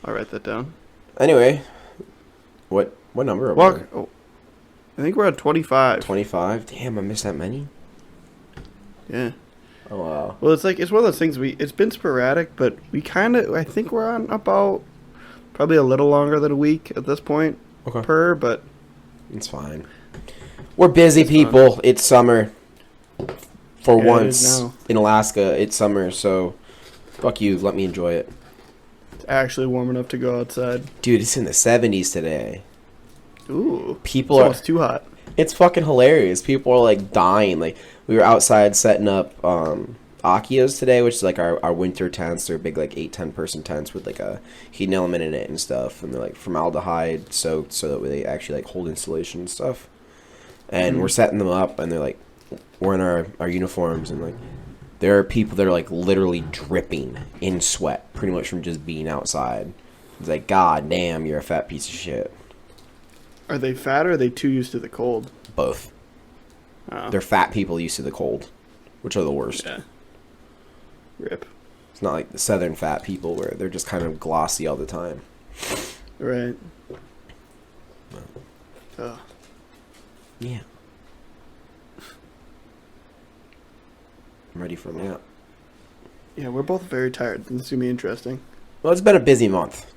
I'll write that down. Anyway, what number are we Walk. on? Oh, I think we're at 25. 25? Damn, I missed that many? Yeah. Oh, wow. Well, it's one of those things. It's been sporadic, but I think we're on about probably a little longer than a week at this point per. But it's fine. We're busy people. It's summer. For once in Alaska, it's summer, so fuck you. Let me enjoy it. It's actually warm enough to go outside. Dude, it's in the 70s today. Ooh. People it's almost too hot. It's fucking hilarious. People are like dying. Like, we were outside setting up Akios today, which is like our winter tents. They're big, like 8-10 person tents with like a heating element in it and stuff. And they're like formaldehyde soaked so that they actually like hold insulation and stuff. And we're setting them up, and they're like wearing our uniforms, and like there are people that are like literally dripping in sweat pretty much from just being outside. It's like, god damn, you're a fat piece of shit. Are they fat, or are they too used to the cold? Both. Oh. They're fat people used to the cold, which are the worst. Yeah. Rip. It's not like the southern fat people where they're just kind of glossy all the time. Right. Oh. Yeah. I'm ready for a nap. Yeah, we're both very tired. This is going to be interesting. Well, it's been a busy month.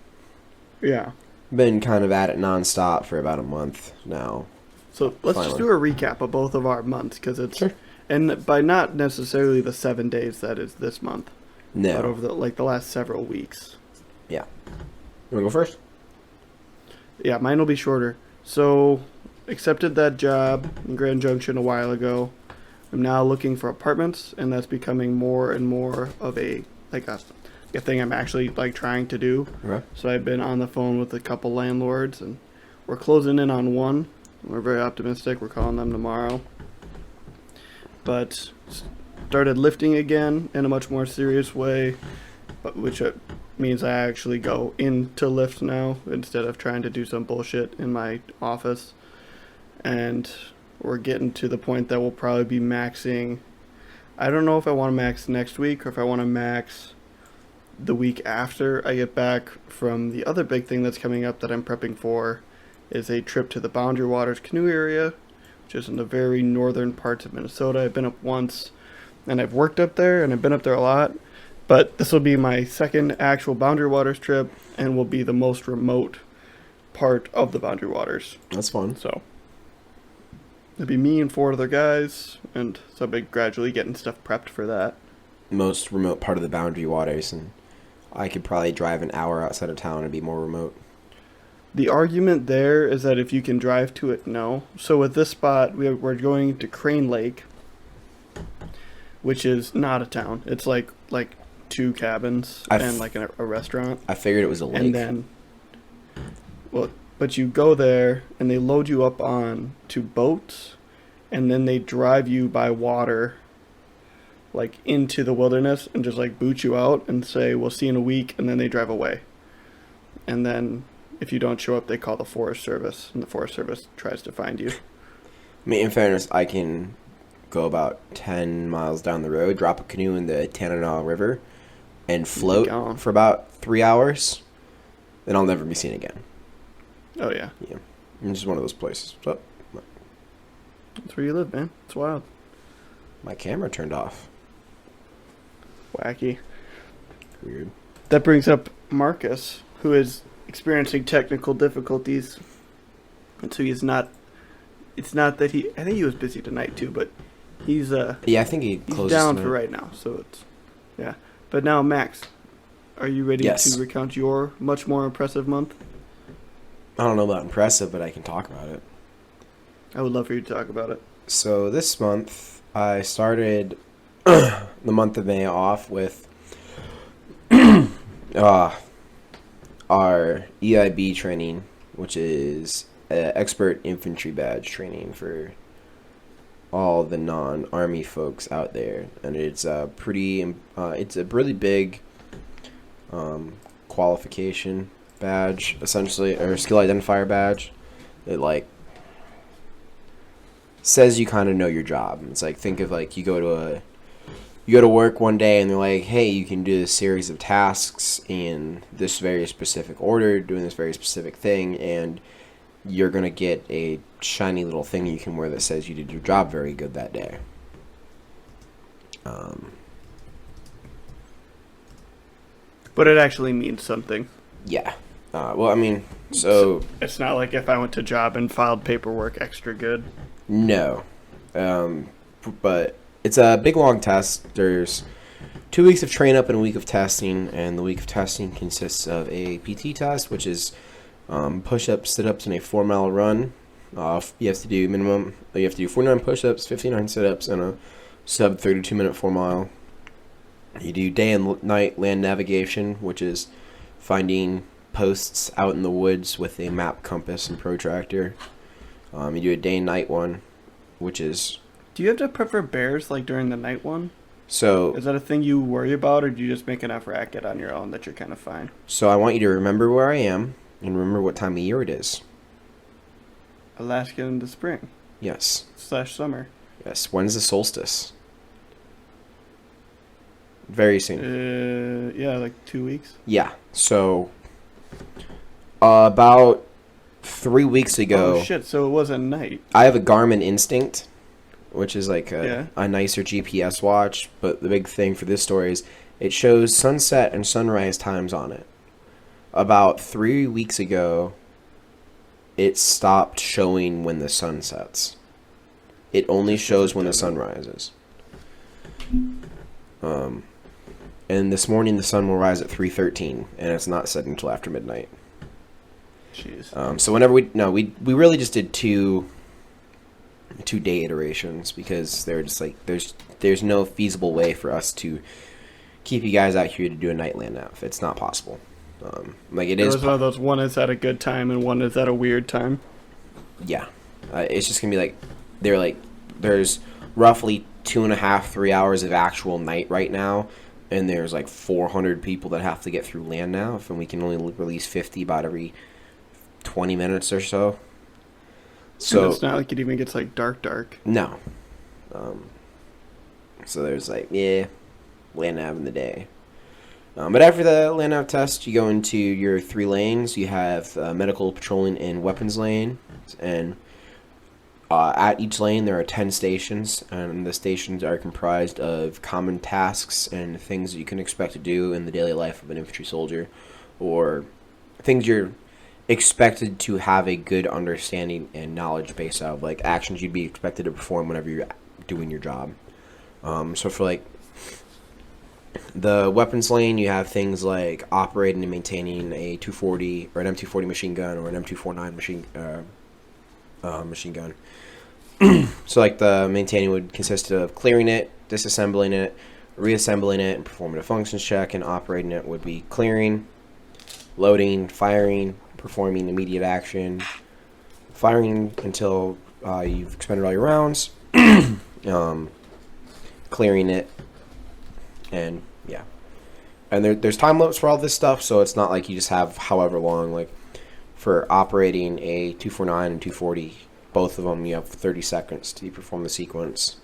Yeah. Been kind of at it nonstop for about a month now. So let's just do a recap of both of our months, because it's sure. And by not necessarily the 7 days that is this month, no, but over the last several weeks. Yeah. You want to go first? Yeah, mine will be shorter. So, accepted that job in Grand Junction a while ago. I'm now looking for apartments, and that's becoming more and more of a thing I'm actually trying to do. Okay. So I've been on the phone with a couple landlords, and we're closing in on one. We're very optimistic. We're calling them tomorrow. But started lifting again in a much more serious way, which means I actually go into lift now instead of trying to do some bullshit in my office. And we're getting to the point that we'll probably be maxing. I don't know if I want to max next week or if I want to max the week after I get back from the other big thing that's coming up that I'm prepping for, is a trip to the Boundary Waters canoe area, which is in the very northern parts of Minnesota. I've been up once, and I've worked up there, and I've been up there a lot. But this will be my second actual Boundary Waters trip, and will be the most remote part of the Boundary Waters. That's fun. So it'll be me and 4 other guys, and so I'll be gradually getting stuff prepped for that. Most remote part of the Boundary Waters, and I could probably drive an hour outside of town and be more remote. The argument there is that if you can drive to it, no. So with this spot, we're going to Crane Lake, which is not a town. It's like 2 cabins and like a restaurant. I figured it was a lake. And then, but you go there and they load you up on 2 boats, and then they drive you by water, like into the wilderness, and just like boot you out and say, "We'll see you in a week," and then they drive away. And then if you don't show up, they call the Forest Service, and the Forest Service tries to find you. I mean, in fairness, I can go about 10 miles down the road, drop a canoe in the Tanana River, and float for about 3 hours, then I'll never be seen again. Oh, yeah. Yeah. It's just one of those places. So, that's where you live, man. It's wild. My camera turned off. Wacky. Weird. That brings up Marcus, who is experiencing technical difficulties. And so it's not that I think he was busy tonight too, but he's yeah, I think he's down for right now. So it's, yeah. But now, Max, are you ready to recount your much more impressive month? I don't know about impressive, but I can talk about it. I would love for you to talk about it. So this month, I started the month of May off with our EIB training, which is expert infantry badge training for all the non-army folks out there, and it's a really big qualification badge, essentially, or skill identifier badge. It like says you kind of know your job. It's like, think of like you go to you go to work one day and they're like, hey, you can do this series of tasks in this very specific order, doing this very specific thing, and you're going to get a shiny little thing you can wear that says you did your job very good that day. But it actually means something. Yeah. Well, I mean, so... It's not like if I went to job and filed paperwork extra good. No. But it's a big, long test. There's 2 weeks of train up and a week of testing, and the week of testing consists of a PT test, which is push-ups, sit-ups, and a 4-mile run. You have to do 49 push-ups, 59 sit-ups, and a sub 32-minute 4-mile. You do day and night land navigation, which is finding posts out in the woods with a map, compass, and protractor. You do a day and night one, which is... Do you have to prep for bears like during the night one? So... Is that a thing you worry about, or do you just make enough racket on your own that you're kind of fine? So I want you to remember where I am and remember what time of year it is. Alaska in the spring. Yes. / summer. Yes. When's the solstice? Very soon. Yeah, like 2 weeks. Yeah. So, about 3 weeks ago... Oh, shit, so it was at night. I have a Garmin Instinct, which is like a Yeah. nicer GPS watch, but the big thing for this story is it shows sunset and sunrise times on it. About 3 weeks ago, it stopped showing when the sun sets. It only shows when the sun rises. And this morning the sun will rise at 3:13, and it's not set until after midnight. Jeez. So whenever we really just did two day iterations, because they're just like there's no feasible way for us to keep you guys out here to do a Nightland nav. It's not possible. Like it There is. was one of those, one is at a good time and one is at a weird time. Yeah, it's just gonna be like there's roughly 2.5-3 hours of actual night right now, and there's like 400 people that have to get through land nav, and we can only release 50 about every 20 minutes or so. So and it's not like it even gets like dark. No. So there's like land nav in the day. But after the land nav test, you go into your 3 lanes. You have medical, patrolling, and weapons lane, and at each lane there are 10 stations, and the stations are comprised of common tasks and things that you can expect to do in the daily life of an infantry soldier, or things you're expected to have a good understanding and knowledge base of, like actions you'd be expected to perform whenever you're doing your job. So for like the weapons lane, you have things like operating and maintaining a 240 or an M240 machine gun or an M249 machine gun. So like the maintaining would consist of clearing it, disassembling it, reassembling it, and performing a functions check, and operating it would be clearing, loading, firing, performing immediate action, firing until you've expended all your rounds, clearing it, and yeah. And there's time limits for all this stuff, so it's not like you just have however long. Like for operating a 249 and 240, both of them, you have 30 seconds to perform the sequence.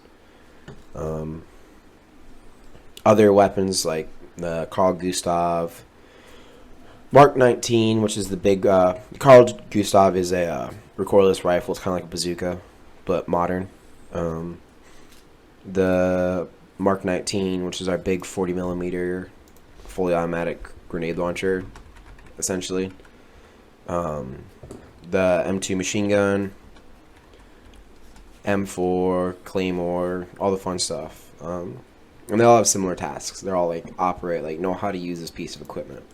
Other weapons like the Carl Gustav Mark 19, which is the big... Carl Gustav is a recoilless rifle. It's kind of like a bazooka, but modern. The Mark 19, which is our big 40mm fully automatic grenade launcher, essentially. The M2 machine gun, M4, Claymore, all the fun stuff. And they all have similar tasks. They're all like operate, like know how to use this piece of equipment.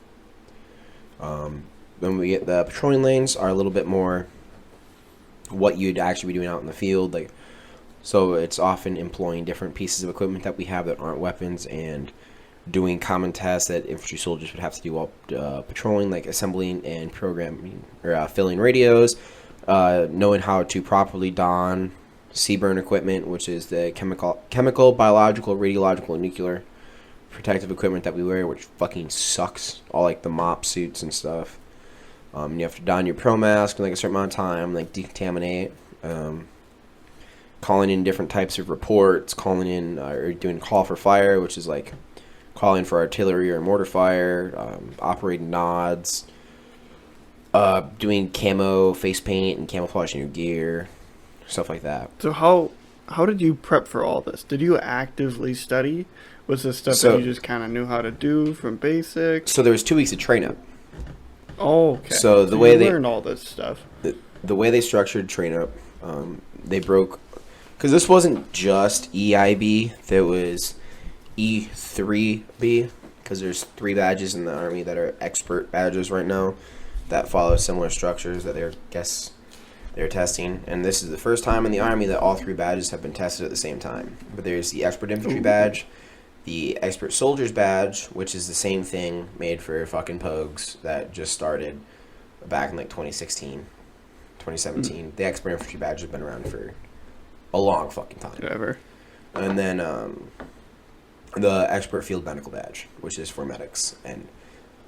Then we get the patrolling lanes are a little bit more what you'd actually be doing out in the field. Like, so it's often employing different pieces of equipment that we have that aren't weapons and doing common tasks that infantry soldiers would have to do while patrolling, like assembling and programming or filling radios, knowing how to properly don CBRN equipment, which is the chemical, biological, radiological, and nuclear protective equipment that we wear, which fucking sucks. All like the mop suits and stuff. You have to don your pro mask in like a certain amount of time, like decontaminate. calling in different types of reports, calling in or doing call for fire, which is like calling for artillery or mortar fire, operating nods, doing camo face paint and camouflage in your gear, stuff like that. So how did you prep for all this? Did you actively study? Was this stuff So- that you just kind of knew how to do from basics? So there was 2 weeks of train up. Oh, okay. So the way you they- learned all this stuff. The way they structured train up, they broke, because this wasn't just EIB, there was E3B, because there's 3 badges in the Army that are expert badges right now that follow similar structures that they're testing. And this is the first time in the Army that all 3 badges have been tested at the same time. But there's the expert infantry badge, the expert soldiers badge, which is the same thing made for fucking Pogues that just started back in like 2016. 2017. The expert infantry badge has been around for a long fucking time. Ever. And then the expert field medical badge, which is for medics, and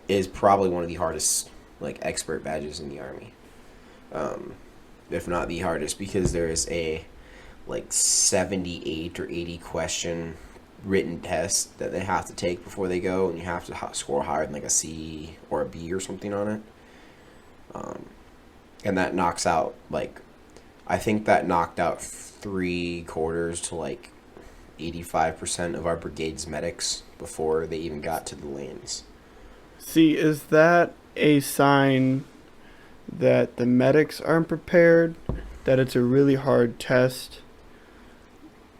is probably one of the hardest like expert badges in the Army, if not the hardest, because there is a like 78 or 80 question written test that they have to take before they go, and you have to score higher than like a C or a B or something on it. And that knocks out, like, I think that knocked out 3/4 to, like, 85% of our brigade's medics before they even got to the lanes. See, is that a sign that the medics aren't prepared? That it's a really hard test?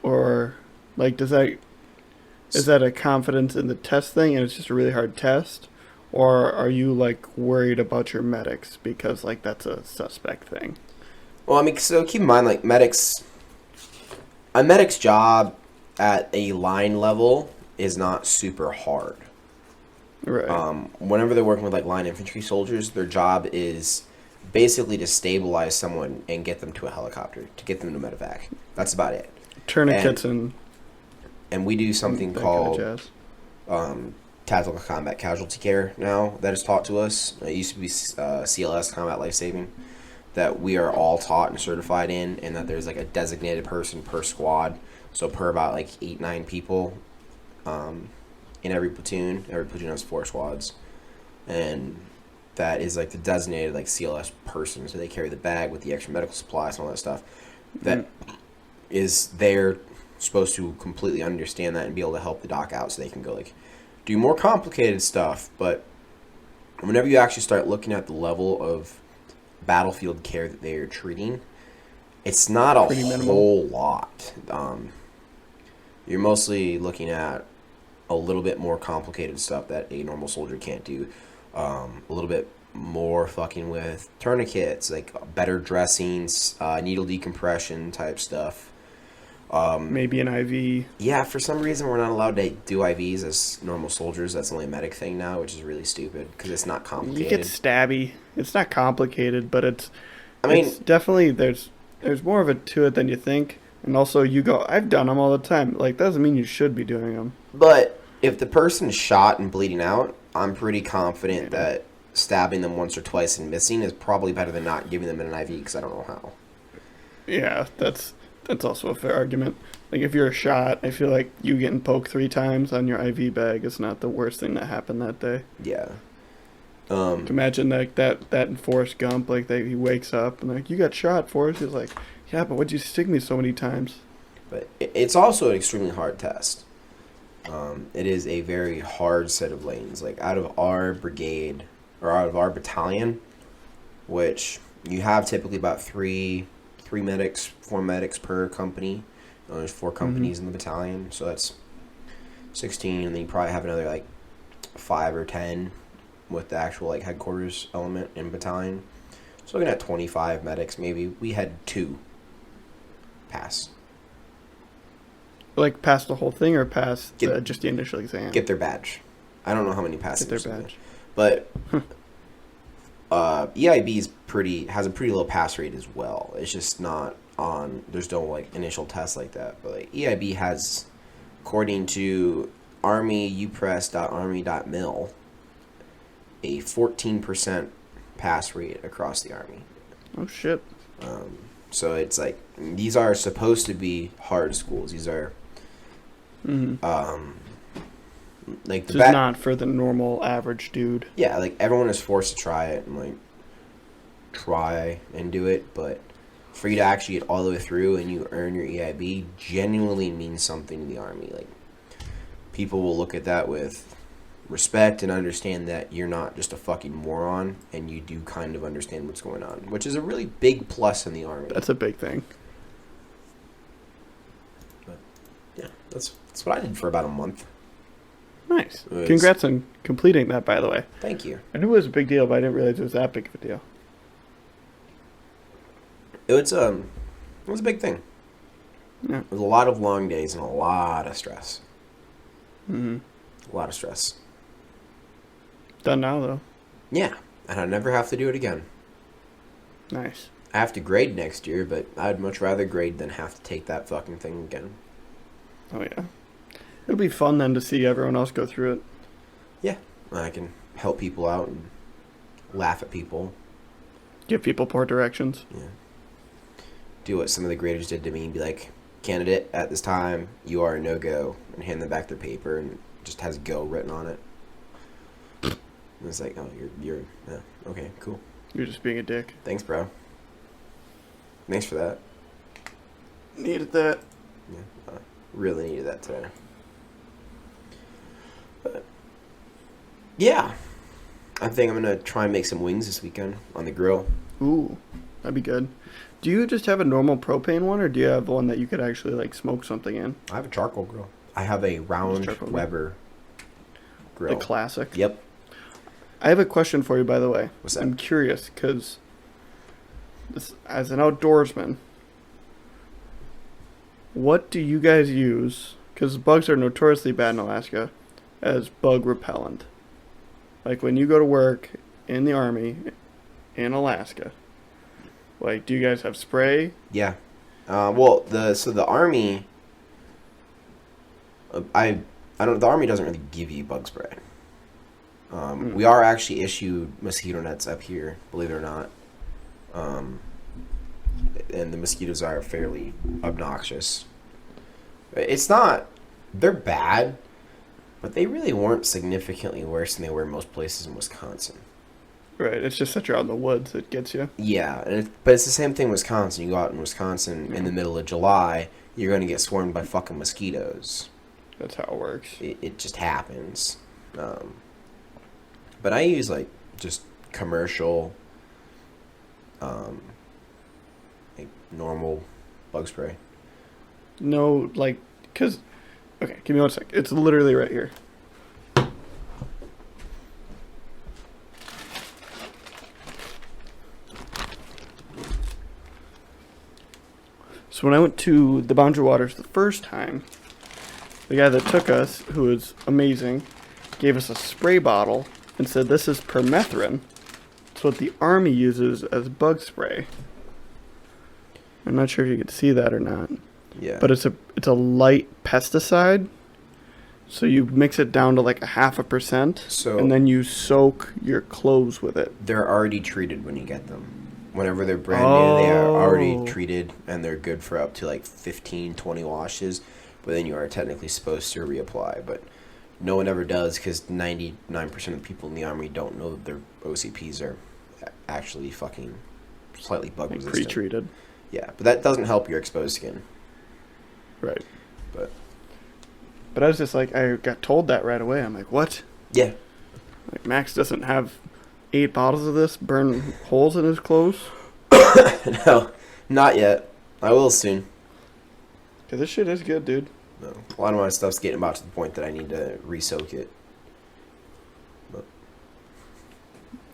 Or, like, is that a confidence in the test thing and it's just a really hard test? Or are you, like, worried about your medics because, like, that's a suspect thing? Well, I mean, so keep in mind, like, a medic's job at a line level is not super hard. Right. Whenever they're working with, like, line infantry soldiers, their job is basically to stabilize someone and get them to a helicopter, to get them to medevac. That's about it. Tourniquets and we do something that called kind of jazz. tactical combat casualty care now that is taught to us. It used to be CLS, combat life saving, that we are all taught and certified in, and that there's like a designated person per squad, so per about like 8-9 people in every platoon. Every platoon has 4 squads, and that is like the designated like CLS person, so they carry the bag with the extra medical supplies and all that stuff. That is they're supposed to completely understand that and be able to help the doc out so they can go like do more complicated stuff. But whenever you actually start looking at the level of battlefield care that they are treating, it's not a whole lot. You're mostly looking at a little bit more complicated stuff that a normal soldier can't do. A little bit more fucking with tourniquets, like better dressings, needle decompression type stuff. Maybe an IV. Yeah, for some reason we're not allowed to do IVs as normal soldiers. That's only a medic thing now, which is really stupid because it's not complicated. You get stabby. It's not complicated, but it's definitely there's more of it to it than you think. And also you go, I've done them all the time. Like, that doesn't mean you should be doing them. But if the person's shot and bleeding out, I'm pretty confident that stabbing them once or twice and missing is probably better than not giving them an IV because I don't know how. Yeah, that's also a fair argument. Like, if you're shot, I feel like you getting poked 3 times on your IV bag is not the worst thing that happened that day. Yeah. Imagine like that in Forrest Gump, like he wakes up and like, you got shot, Forrest. He's like, yeah, but what'd you stick me so many times? But it's also an extremely hard test. It is a very hard set of lanes. Like, out of our brigade, or out of our battalion, which you have typically about 4 medics per company. There's 4 companies in the battalion, so that's 16, and then you probably have another like 5 or 10 with the actual like headquarters element in battalion. So looking at 25 medics, maybe. We had 2 pass. Like, pass the whole thing or pass just the initial exam? Get their badge. I don't know how many passes. Get their badge. But EIB has a pretty low pass rate as well. It's just not on. There's no like initial tests like that. But like, EIB has, according to armyupress.army.mil, a 14% pass rate across the Army. Oh shit. So it's like these are supposed to be hard schools. These are like This is not for the normal average dude. Yeah, like everyone is forced to try it and like try and do it, but for you to actually get all the way through and you earn your EIB genuinely means something to the Army. Like people will look at that with respect and understand that you're not just a fucking moron and you do kind of understand what's going on, which is a really big plus in the Army. That's a big thing. But yeah, that's what I did for about a month. Nice. Congrats on completing that, by the way. Thank you. I knew it was a big deal, but I didn't realize it was that big of a deal. It was a big thing. Yeah. It was a lot of long days and a lot of stress. Mm-hmm. A lot of stress. Done now, though. Yeah, and I never have to do it again. Nice. I have to grade next year, but I'd much rather grade than have to take that fucking thing again. Oh, yeah. It'll be fun then to see everyone else go through it. Yeah, I can help people out and laugh at people. Give people poor directions. Yeah. Do what some of the graders did to me and be like, candidate, at this time, you are a no-go, and hand them back their paper and it just has go written on it. And it's like, oh, you're yeah, okay, cool. You're just being a dick. Thanks, bro. Thanks for that. Needed that. Yeah, really needed that today. But yeah, I think I'm gonna try and make some wings this weekend on the grill. Ooh, that'd be good. Do you just have a normal propane one, or do you have one that you could actually like smoke something in? I have a charcoal grill. I have a round Weber grill. The classic. Yep. I have a question for you, by the way. What's that? I'm curious because, as an outdoorsman, what do you guys use? Because bugs are notoriously bad in Alaska, as bug repellent. Like when you go to work in the Army in Alaska, like do you guys have spray? Yeah. Well, the Army, the Army doesn't really give you bug spray. We are actually issued mosquito nets up here, believe it or not. And the mosquitoes are fairly obnoxious. It's not, they're bad, but they really weren't significantly worse than they were in most places in Wisconsin. Right, it's just that you're out in the woods that gets you. Yeah, but it's the same thing in Wisconsin. You go out in Wisconsin in the middle of July, you're going to get swarmed by fucking mosquitoes. That's how it works. It just happens. But I use, like, just commercial, like, normal bug spray. No, like, because... Okay, give me 1 sec. It's literally right here. So when I went to the Boundary Waters the first time, the guy that took us, who was amazing, gave us a spray bottle and said, this is Permethrin. It's what the Army uses as bug spray. I'm not sure if you could see that or not. Yeah. But it's a light pesticide. So you mix it down to like 0.5%, and then you soak your clothes with it. They're already treated when you get them. Whenever they're brand new, they are already treated, and they're good for up to like 15, 20 washes. But then you are technically supposed to reapply. But no one ever does because 99% of the people in the Army don't know that their OCPs are actually fucking slightly bug resistant. Pre-treated. Yeah, but that doesn't help your exposed skin. Right. But I was just like, I got told that right away. I'm like, what? Yeah. Like, Max doesn't have 8 bottles of this burn holes in his clothes? No, not yet. I will soon. Cause this shit is good, dude. No, a lot of my stuff's getting about to the point that I need to re-soak it. But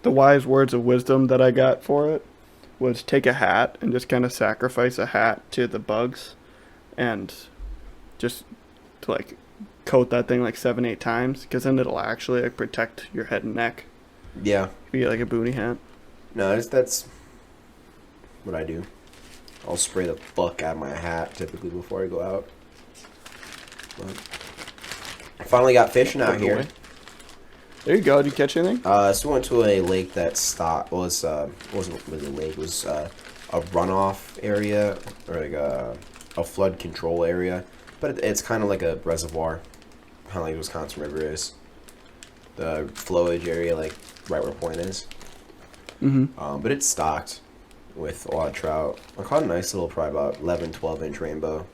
The wise words of wisdom that I got for it was take a hat and just kind of sacrifice a hat to the bugs and just to like coat that thing like 7-8 times, because then it'll actually like protect your head and neck. yeah. You get like a boonie hat. No, that's what I do. I'll spray the fuck out of my hat typically before I go out. But I finally got fishing out here. There you go. Did you catch anything? So we went to a lake that stocked. Well, it wasn't really a lake. It was a a runoff area or like a flood control area, but it's kind of like a reservoir, kind of like Wisconsin River is. The flowage area, like right where Point is. But it's stocked with a lot of trout. I caught a nice little, probably about 11, 12-inch rainbow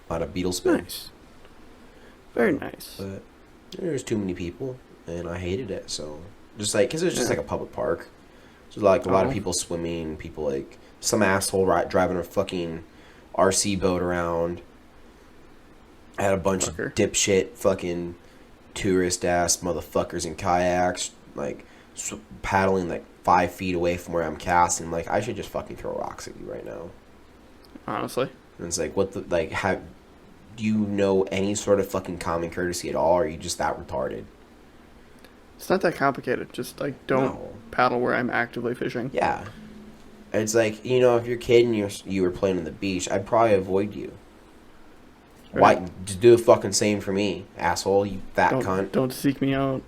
on a beetle spin. Nice. Very nice. But there's too many people, and I hated it. So just like, cause it was just like a public park. So like a lot of people swimming, people like some asshole driving a fucking RC boat around. I had a bunch of dipshit fucking tourist ass motherfuckers in kayaks, like paddling like 5 feet away from where I'm casting. Like, I should just fucking throw rocks at you right now. Honestly. And it's like, what the, like, how, do you know any sort of fucking common courtesy at all, or are you just that retarded? It's not that complicated. Just, like, don't paddle where I'm actively fishing. Yeah. It's like, you know, if you're a kid and you were playing on the beach, I'd probably avoid you. Right. Why? Just do the fucking same for me, asshole, you fat cunt. Don't seek me out.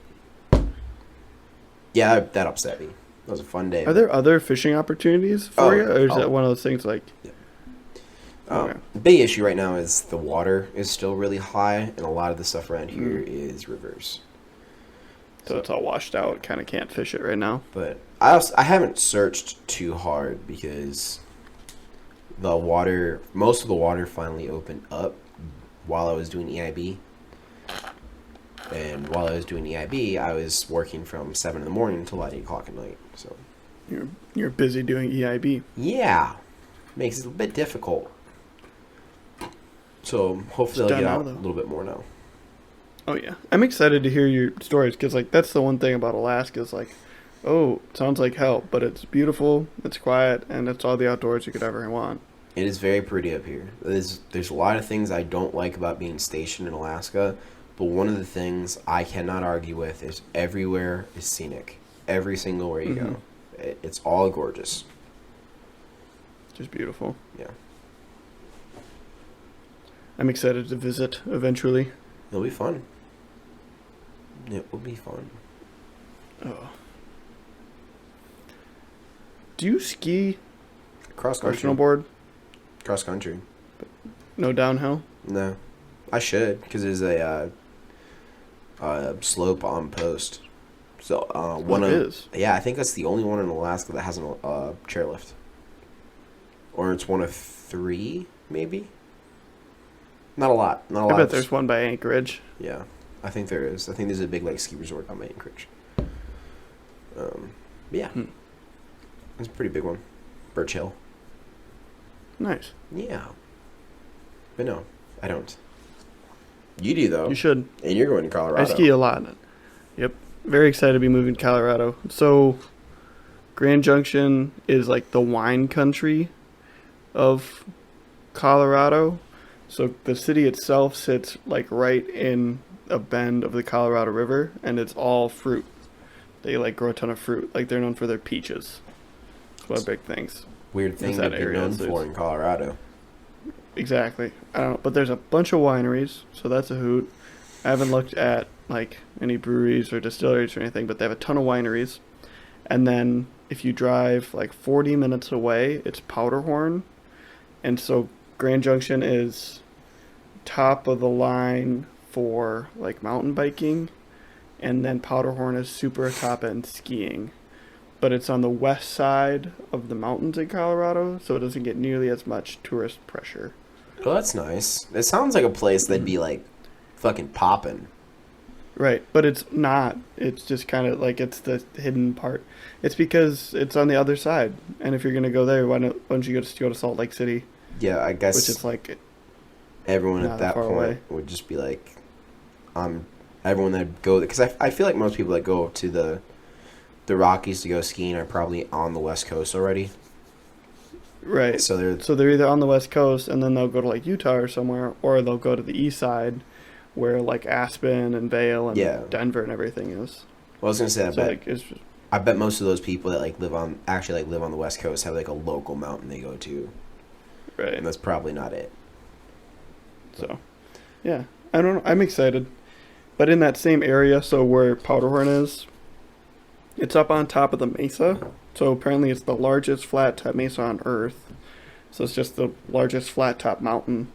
Yeah, that upset me. It was a fun day. Are there other fishing opportunities for you, or is that one of those things like... Yeah. The big issue right now is the water is still really high, and a lot of the stuff around here is rivers. So it's all washed out, kind of can't fish it right now. But I haven't searched too hard because most of the water finally opened up while I was doing EIB. And while I was doing EIB, I was working from 7 in the morning until about 8 o'clock at night. So you're busy doing EIB. Yeah. Makes it a bit difficult. So hopefully I'll get out a little bit more now. Oh, yeah. I'm excited to hear your stories because, like, that's the one thing about Alaska is, like, oh, it sounds like hell, but it's beautiful, it's quiet, and it's all the outdoors you could ever want. It is very pretty up here. There's a lot of things I don't like about being stationed in Alaska, but one of the things I cannot argue with is everywhere is scenic. Every single where you go. It's all gorgeous. Just beautiful. Yeah. I'm excited to visit eventually. It'll be fun. It will be fun. Oh. Do you ski? Cross country. Snowboard? Cross country. No downhill? No. I should, because there's a slope on post. So yeah, I think that's the only one in Alaska that has a chairlift. Or it's one of 3, maybe. Not a lot. I bet there's one by Anchorage. Yeah, I think there is. I think there's a big like ski resort on Anchorage. Yeah, it's a pretty big one. Birch Hill. Nice. Yeah, but no, I don't. You do though. You should. And you're going to Colorado. I ski a lot. Yep. Very excited to be moving to Colorado. So, Grand Junction is like the wine country of Colorado. So the city itself sits like right in a bend of the Colorado River, and it's all fruit. They like grow a ton of fruit. Like they're known for their peaches. It's one of the big things. Weird thing that they're known for in Colorado. Exactly. I don't know, but there's a bunch of wineries, so that's a hoot. I haven't looked at like any breweries or distilleries or anything, but they have a ton of wineries. And then if you drive like 40 minutes away, it's Powderhorn. And so Grand Junction is top of the line for like mountain biking, and then Powderhorn is super top end skiing. But it's on the west side of the mountains in Colorado, so it doesn't get nearly as much tourist pressure. Oh, that's nice. It sounds like a place that'd be like fucking poppin'. Right, but it's not. It's just kind of like it's the hidden part. It's because it's on the other side, and if you're gonna go there, why don't you go to Salt Lake City? Yeah, I guess. Which is like everyone at that point would just be like, everyone that go, because I feel like most people that go to the Rockies to go skiing are probably on the West Coast already. Right. So they're either on the West Coast and then they'll go to like Utah or somewhere, or they'll go to the East Side, where like Aspen and Vail and Denver and everything is. Well, I was gonna say I bet most of those people that live on the West Coast have like a local mountain they go to. Right. And that's probably not it. So, yeah, I don't know. I'm excited. But in that same area, so where Powderhorn is, it's up on top of the mesa. So apparently it's the largest flat top mesa on Earth. So it's just the largest flat top mountain.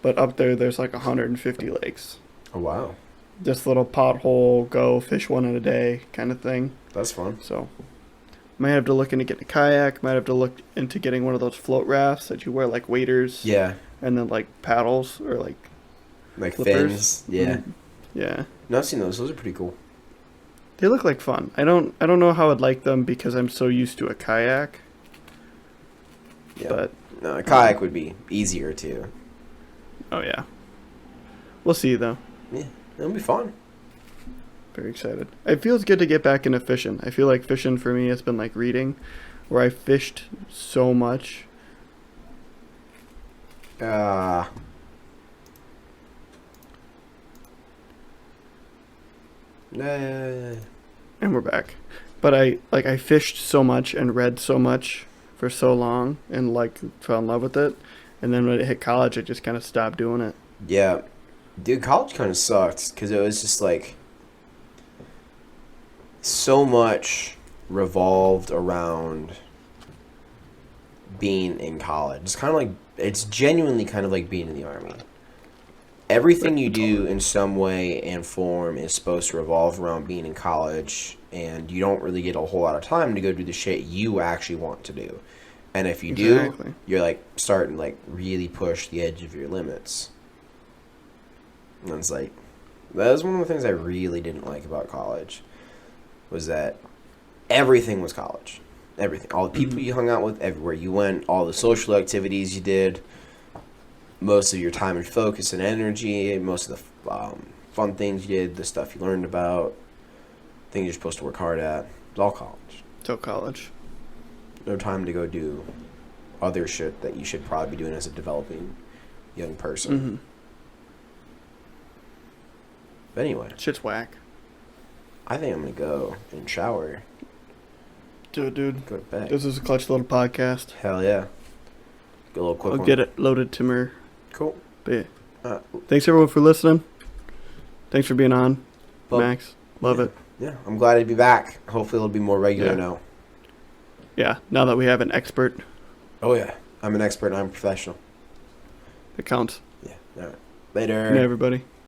But up there's like 150 lakes. Oh, wow. Just a little pothole, go fish one in a day kind of thing. That's fun. So might have to look into getting a kayak. Might have to look into getting one of those float rafts that you wear like waders. Yeah. And then like paddles or like Fins. Yeah. Mm. Yeah. No, I've seen those. Those are pretty cool. They look like fun. I don't know how I'd like them because I'm so used to a kayak. Yeah. But no, a kayak would be easier too. oh yeah. We'll see though. Yeah, it'll be fun. Very excited. It feels good to get back into fishing. I feel like fishing for me has been like reading, where I fished so much. Uh And we're back. But I fished so much and read so much for so long and like fell in love with it. And then when it hit college, I just kind of stopped doing it. Yeah. Dude, college kind of sucked because it was just like so much revolved around being in college. It's kind of like, it's genuinely kind of like being in the Army. Everything you do in some way and form is supposed to revolve around being in college, and you don't really get a whole lot of time to go do the shit you actually want to do. And if you do, you're like starting to like really push the edge of your limits. And it's like, that was one of the things I really didn't like about college, was that everything was college. Everything. All the people you hung out with, everywhere you went, all the social activities you did, most of your time and focus and energy, most of the fun things you did, the stuff you learned about, things you're supposed to work hard at. It's all college. Till college. No time to go do other shit that you should probably be doing as a developing young person. Mm-hmm. But anyway. Shit's whack. I think I'm going to go and shower. Do it, dude. Go to bed. This is a clutch little podcast. Hell yeah. Get a little quick I'll one. get it loaded to me. Cool. But yeah. Thanks everyone for listening. Thanks for being on, Max. Love it. Yeah, I'm glad to be back. Hopefully it'll be more regular now. Yeah, now that we have an expert. Oh yeah, I'm an expert and I'm a professional. It counts. Yeah, all right. Later. Good night, everybody.